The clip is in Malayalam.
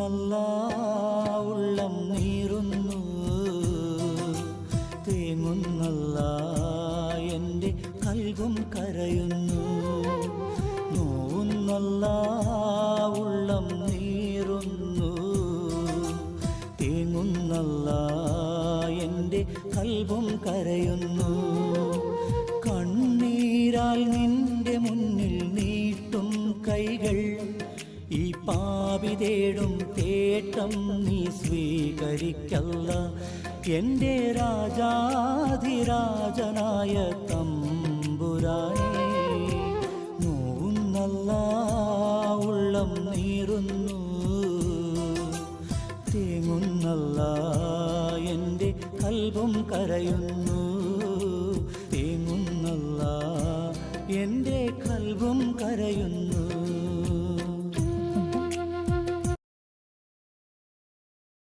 തേങ്ങുന്നല്ല ഉള്ളം നീറുന്നു, തേങ്ങുന്നല്ല എൻ്റെ കൽബും കരയുന്നു. നോവുന്നല്ല ഉള്ളം നീറുന്നു, തേങ്ങുന്നല്ല എൻ്റെ കൽബും കരയുന്നു. കണ്ണീരാൽ നിന്റെ മുന്നിൽ നീട്ടും കൈകൾ, ഈ പാപി തേടും തേട്ടം നീ സ്വീകരിക്കല്ല. എൻ്റെ രാജാധിരാജനായ തമ്പുരാനേ, നോവുന്നല്ല ഉള്ളം നീറുന്നു, തേങ്ങുന്നല്ല എൻ്റെ കൽബും കരയുന്നു. തേങ്ങുന്നല്ല എൻ്റെ കൽബും കരയുന്നു.